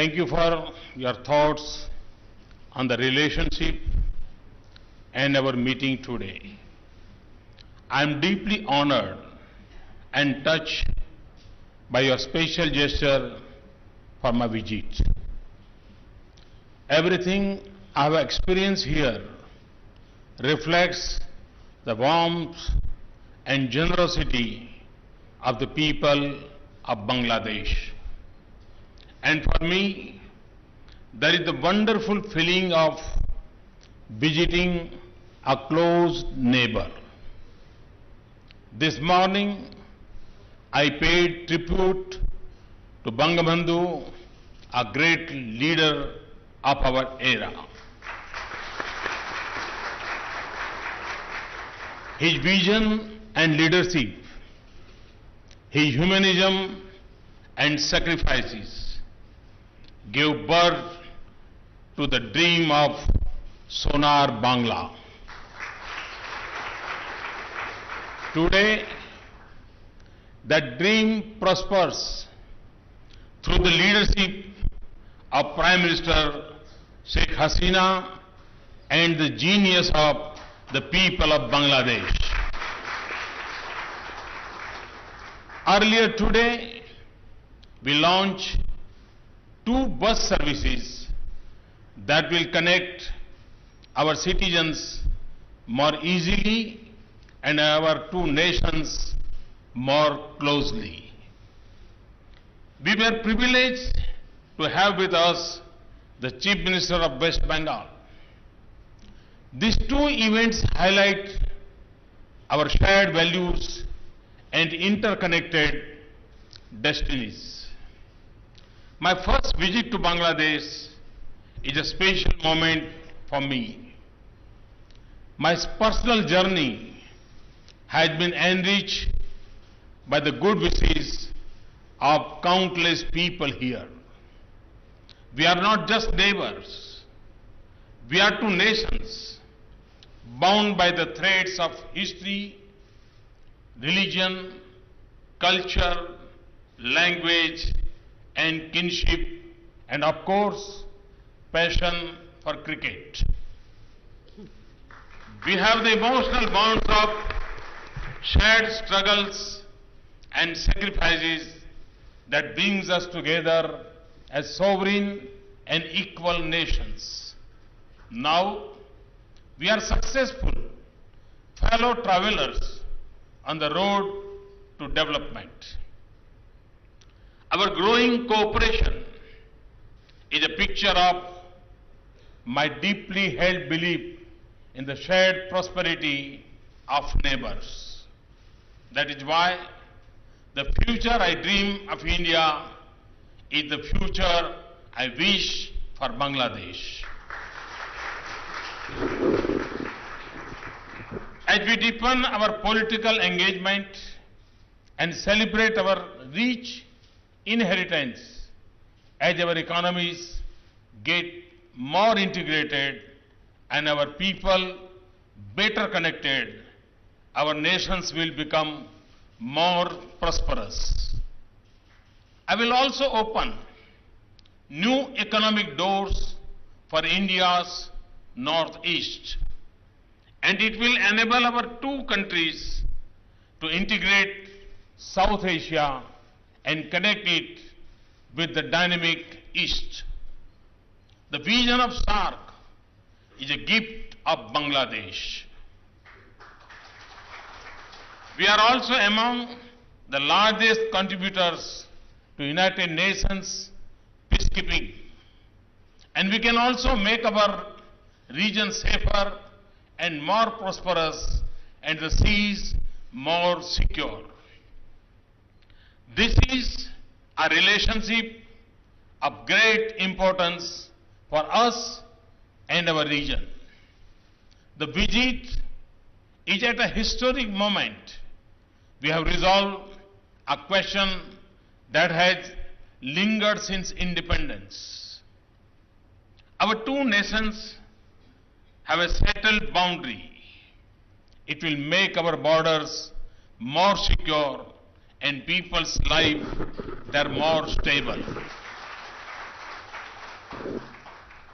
Thank you for your thoughts on the relationship and our meeting today. I am deeply honored and touched by your special gesture for my visit. Everything I have experienced here reflects the warmth and generosity of the people of Bangladesh. And for me, there is the wonderful feeling of visiting a close neighbor. This morning, I paid tribute to Bangabandhu, a great leader of our era. His vision and leadership, his humanism and sacrifices gave birth to the dream of Sonar Bangla. Today, that dream prospers through the leadership of Prime Minister Sheikh Hasina and the genius of the people of Bangladesh. Earlier today, we launched 2 bus services that will connect our citizens more easily and our 2 nations more closely. We were privileged to have with us the Chief Minister of West Bengal. These 2 events highlight our shared values and interconnected destinies. My first visit to Bangladesh is a special moment for me. My personal journey has been enriched by the good wishes of countless people here. We are not just neighbors. We are 2 nations bound by the threads of history, religion, culture, language, and kinship, and of course, passion for cricket. We have the emotional bonds of shared struggles and sacrifices that brings us together as sovereign and equal nations. Now, we are successful fellow travelers on the road to development. Our growing cooperation is a picture of my deeply held belief in the shared prosperity of neighbors. That is why the future I dream of India is the future I wish for Bangladesh. As we deepen our political engagement and celebrate our rich inheritance, as our economies get more integrated and our people better connected, our nations will become more prosperous. I will also open new economic doors for India's northeast, and it will enable our 2 countries to integrate South Asia and connect it with the dynamic East. The vision of SAARC is a gift of Bangladesh. We are also among the largest contributors to United Nations peacekeeping, and we can also make our region safer and more prosperous and the seas more secure. This is a relationship of great importance for us and our region. The visit is at a historic moment. We have resolved a question that has lingered since independence. Our 2 nations have a settled boundary. It will make our borders more secure and people's lives there more stable.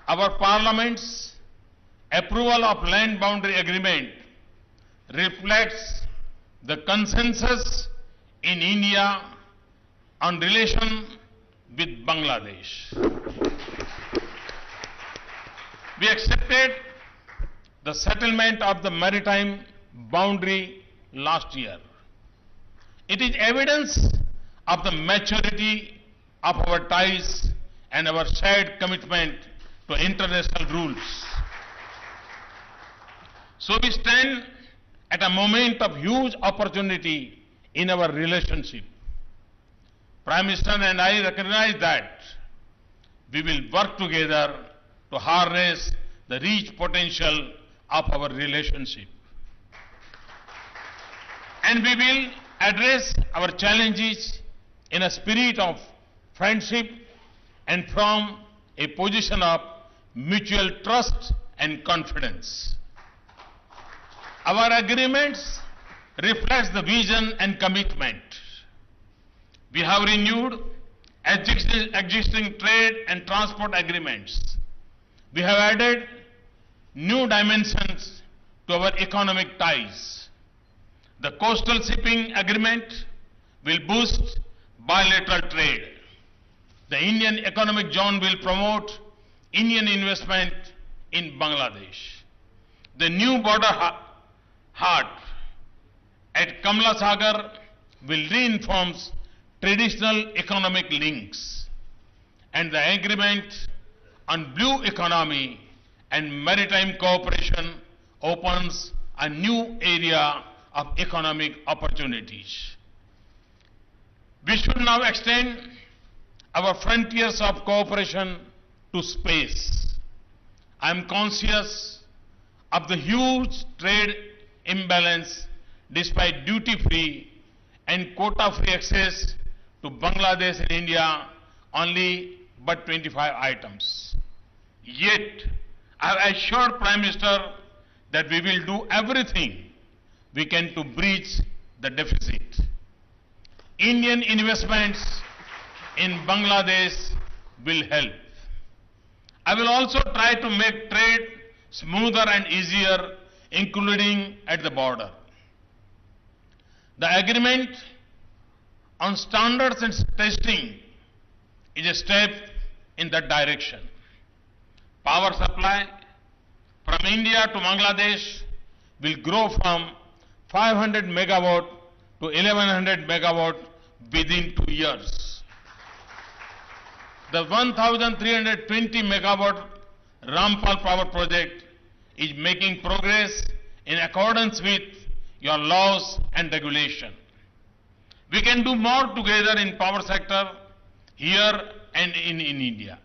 Our Parliament's approval of land boundary agreement reflects the consensus in India on relation with Bangladesh. We accepted the settlement of the maritime boundary last year. It is evidence of the maturity of our ties and our shared commitment to international rules. So we stand at a moment of huge opportunity in our relationship. Prime Minister and I recognize that we will work together to harness the rich potential of our relationship. And we will address our challenges in a spirit of friendship and from a position of mutual trust and confidence. Our agreements reflect the vision and commitment. We have renewed existing trade and transport agreements. We have added new dimensions to our economic ties. The coastal shipping agreement will boost bilateral trade. The Indian Economic Zone will promote Indian investment in Bangladesh. The new border heart at Kamla Sagar will reinforce traditional economic links, and the agreement on blue economy and maritime cooperation opens a new area of economic opportunities. We should now extend our frontiers of cooperation to space. I am conscious of the huge trade imbalance despite duty-free and quota-free access to Bangladesh and India only but 25 items. Yet, I have assured Prime Minister that we will do everything we can to bridge the deficit. Indian investments in Bangladesh will help. I will also try to make trade smoother and easier, including at the border. The agreement on standards and testing is a step in that direction. Power supply from India to Bangladesh will grow from 500 megawatt to 1100 megawatt within 2 years. The 1320 megawatt Rampal power project is making progress in accordance with your laws and regulation. We can do more together in power sector here and in India.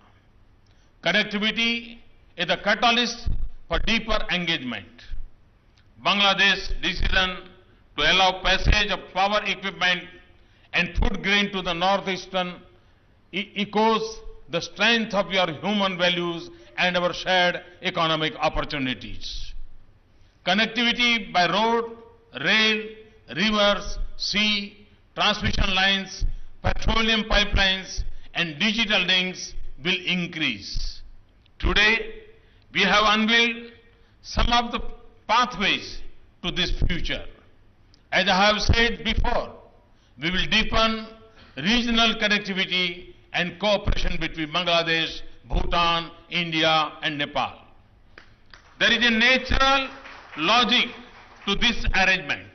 Connectivity is the catalyst for deeper engagement. Bangladesh's decision to allow passage of power equipment and food grain to the northeastern echoes the strength of your human values and our shared economic opportunities. Connectivity by road, rail, rivers, sea, transmission lines, petroleum pipelines, and digital links will increase. Today, we have unveiled some of the pathways to this future. As I have said before, we will deepen regional connectivity and cooperation between Bangladesh, Bhutan, India, and Nepal. There is a natural logic to this arrangement.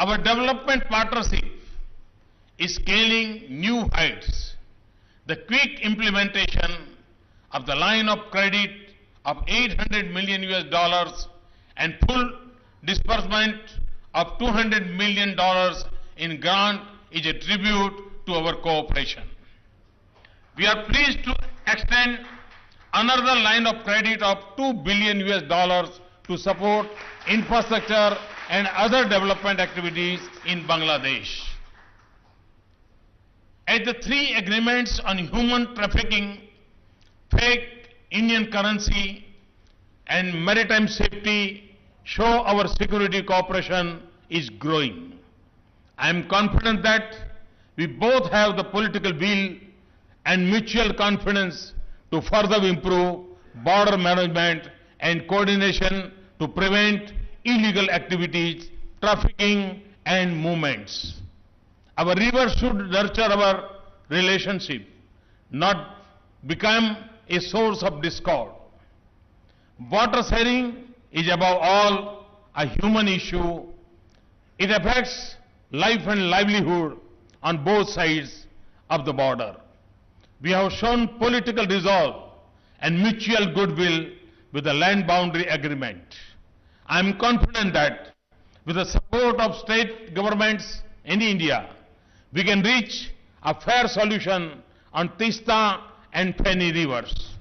Our development partnership is scaling new heights. The quick implementation of the line of credit of $800 million and full disbursement of $200 million in grant is a tribute to our cooperation. We are pleased to extend another line of credit of $2 billion to support infrastructure and other development activities in Bangladesh. As the three agreements on human trafficking, fake Indian currency, and maritime safety show our security cooperation is growing. I am confident that we both have the political will and mutual confidence to further improve border management and coordination to prevent illegal activities, trafficking and movements. Our rivers should nurture our relationship, not become a source of discord. Water sharing is above all a human issue. It affects life and livelihood on both sides of the border. We have shown political resolve and mutual goodwill with the land boundary agreement. I am confident that with the support of state governments in India, we can reach a fair solution on Tista and Feni rivers.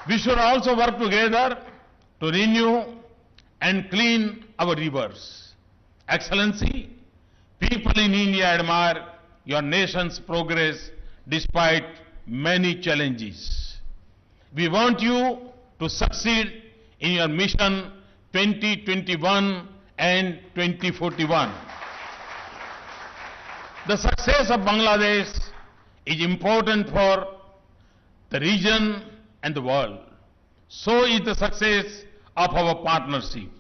We should also work together to renew and clean our rivers. Excellency, people in India admire your nation's progress despite many challenges. We want you to succeed in your mission 2021 and 2041. The success of Bangladesh is important for the region and the world. So is the success of our partnership.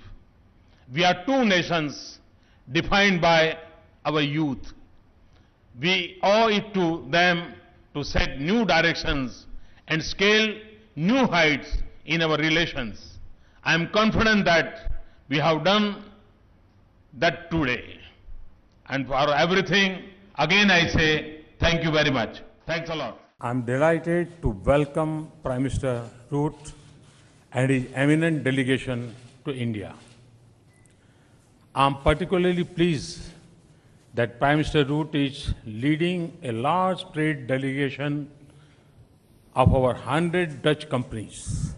We are two nations defined by our youth. We owe it to them to set new directions and scale new heights in our relations. I am confident that we have done that today. And for everything, again I say thank you very much. Thanks a lot. I'm delighted to welcome Prime Minister Rutte and his eminent delegation to India. I'm particularly pleased that Prime Minister Rutte is leading a large trade delegation of over 100 Dutch companies.